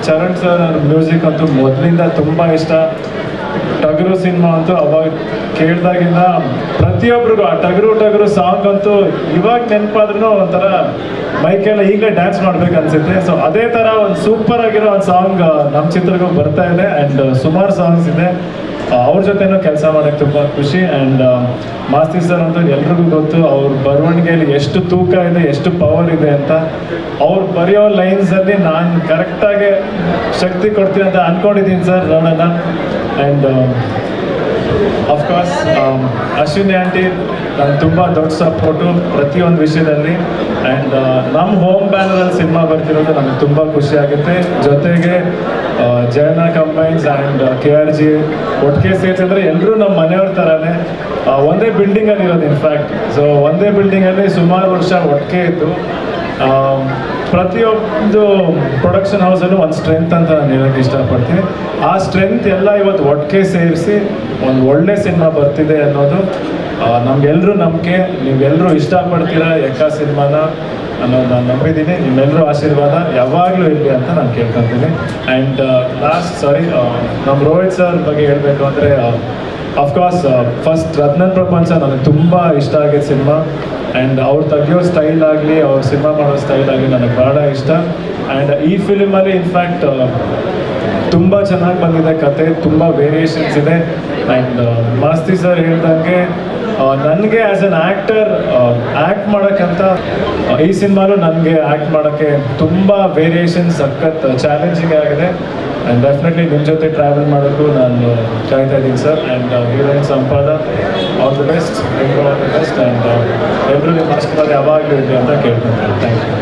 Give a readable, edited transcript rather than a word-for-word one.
Charan sir music ಅಂತೂ ಮೊದಲಿಂದ ತುಂಬ ಇಷ್ಟ. ಟಗರು ಸಿನಿಮಾ ಅಂತೂ ಅವಾಗ ಕೇಳಿದಾಗಿಂದ ಪ್ರತಿಯೊಬ್ಬರಿಗೂ ಆ ಟಗರು ಸಾಂಗ್ ಅಂತೂ ಇವಾಗ ನೆನಪಾದ್ರೂ ಒಂಥರ ಮೈಕೆಲ್ಲ ಈಗಲೇ ಡ್ಯಾನ್ಸ್ ಮಾಡ್ಬೇಕು ಅನ್ಸುತ್ತೆ. ಸೊ ಅದೇ ಥರ ಒಂದು ಸೂಪರ್ ಆಗಿರೋ ಒಂದು ಸಾಂಗ್ ನಮ್ಮ ಚಿತ್ರಗೂ ಬರ್ತಾ ಇದೆ. ಆ್ಯಂಡ್ ಸುಮಾರು ಸಾಂಗ್ಸ್ ಇದೆ. ಅವ್ರ ಜೊತೆನೂ ಕೆಲಸ ಮಾಡೋಕ್ಕೆ ತುಂಬ ಖುಷಿ. ಆ್ಯಂಡ್ ಮಾಸ್ತಿ ಸರ್ ಅಂತೂ ಎಲ್ರಿಗೂ ಗೊತ್ತು ಅವ್ರ ಬರವಣಿಗೆಯಲ್ಲಿ ಎಷ್ಟು ತೂಕ ಇದೆ, ಎಷ್ಟು ಪವರ್ ಇದೆ ಅಂತ. ಅವ್ರು ಬರೆಯೋ ಲೈನ್ಸಲ್ಲಿ ನಾನು ಕರೆಕ್ಟಾಗಿ ಶಕ್ತಿ ಕೊಡ್ತೀನಿ ಅಂತ ಅಂದ್ಕೊಂಡಿದ್ದೀನಿ ಸರ್, ನೋಡೋಣ. ಆ್ಯಂಡ್ ಅಫ್ಕೋರ್ಸ್ ಅಶ್ವಿನಿ ಆಂಟಿ ನಾನು ತುಂಬ ದೊಡ್ಡ ಸಪೋರ್ಟು ಪ್ರತಿಯೊಂದು ವಿಷಯದಲ್ಲಿ. ಆ್ಯಂಡ್ ನಮ್ಮ ಹೋಮ್ ಬ್ಯಾನರಲ್ಲಿ ಸಿನಿಮಾ ಬರ್ತಿರೋದು ನನಗೆ ತುಂಬ ಖುಷಿ ಆಗುತ್ತೆ. ಜೊತೆಗೆ ಜಯನ ಕಂಬೈನ್ಸ್ ಆ್ಯಂಡ್ KRG ಒಟ್ಟಿಗೆ ಸೇರಿಸಿದ್ರೆ ಎಲ್ಲರೂ ನಮ್ಮ ಮನೆಯವ್ರ ಥರನೇ ಒಂದೇ ಬಿಲ್ಡಿಂಗಲ್ಲಿ ಇರೋದು. ಇನ್ಫ್ಯಾಕ್ಟ್ ಸೊ ಒಂದೇ ಬಿಲ್ಡಿಂಗಲ್ಲಿ ಸುಮಾರು ವರ್ಷ ಒಟ್ಟಿಗೆ ಇದ್ದು ಪ್ರತಿಯೊಂದು ಪ್ರೊಡಕ್ಷನ್ ಹೌಸಲ್ಲೂ ಒಂದು ಸ್ಟ್ರೆಂತ್ ಅಂತ ನಾನು ಹೇಳೋಕ್ಕೆ ಇಷ್ಟಪಡ್ತೀನಿ. ಆ ಸ್ಟ್ರೆಂತ್ ಎಲ್ಲ ಇವತ್ತು ಒಟ್ಟಿಗೆ ಸೇರಿಸಿ ಒಂದು ಒಳ್ಳೆ ಸಿನಿಮಾ ಬರ್ತಿದೆ ಅನ್ನೋದು ನಮಗೆಲ್ಲರೂ ನಂಬಿಕೆ. ನೀವೆಲ್ಲರೂ ಇಷ್ಟಪಡ್ತೀರಾ ಎಕ್ಕ ಸಿನಿಮಾನ ಅನ್ನೋದು ನಾನು ನಂಬಿದ್ದೀನಿ. ನಿಮ್ಮೆಲ್ಲರೂ ಆಶೀರ್ವಾದ ಯಾವಾಗಲೂ ಇರಲಿ ಅಂತ ನಾನು ಕೇಳ್ಕೊತೀನಿ. ಆ್ಯಂಡ್ ನಮ್ಮ ರೋಹಿತ್ ಸರ್ ಬಗ್ಗೆ ಹೇಳಬೇಕು ಅಂದರೆ ಅಫ್ಕೋರ್ಸ್ ಫಸ್ಟ್ ರತ್ನನ್ ಪ್ರಪಂಚ ನನಗೆ ತುಂಬ ಇಷ್ಟ ಆಗಿದ್ದ ಸಿನಿಮಾ. ಆ್ಯಂಡ್ ಅವ್ರು ತೆಗಿಯೋ ಸ್ಟೈಲ್ ಆಗಲಿ, ಅವ್ರು ಸಿನಿಮಾ ಮಾಡೋ ಸ್ಟೈಲ್ ಆಗಲಿ ನನಗೆ ಭಾಳ ಇಷ್ಟ. ಆ್ಯಂಡ್ ಈ ಫಿಲಿಮಲ್ಲಿ ಇನ್ಫ್ಯಾಕ್ಟ್ ತುಂಬ ಚೆನ್ನಾಗಿ ಬಂದಿದೆ ಕತೆ, ತುಂಬ ವೇರಿಯೇಷನ್ಸ್ ಇದೆ. ಆ್ಯಂಡ್ ಮಾಸ್ತಿ ಸರ್ ಹೇಳ್ದಂಗೆ ನನಗೆ ಆ್ಯಸ್ ಅನ್ ಆ್ಯಕ್ಟರ್ ಆ್ಯಕ್ಟ್ ಮಾಡೋಕ್ಕಂತ ಈ ಸಿನಿಮಾಲು ನನಗೆ ಆ್ಯಕ್ಟ್ ಮಾಡೋಕ್ಕೆ ತುಂಬ ವೇರಿಯೇಷನ್ಸ್ ಸಖತ್ ಚಾಲೆಂಜಿಂಗ್ ಆಗಿದೆ. ಆ್ಯಂಡ್ ಡೆಫಿನೆಟ್ಲಿ ನಿಮ್ಮ ಜೊತೆ ಟ್ರಾವೆಲ್ ಮಾಡೋಕ್ಕೂ ನಾನು ಕಾಯ್ತಾ ಇದ್ದೀನಿ sir. And heroine Sampada all the best, all the best. And ಎಲ್ಲರೂ ನಿಮ್ಮ ಆಶೀರ್ವಾದ ಯಾವಾಗಲೂ ಇರಲಿ ಅಂತ ಕೇಳ್ಕೊತೀನಿ. Thank you.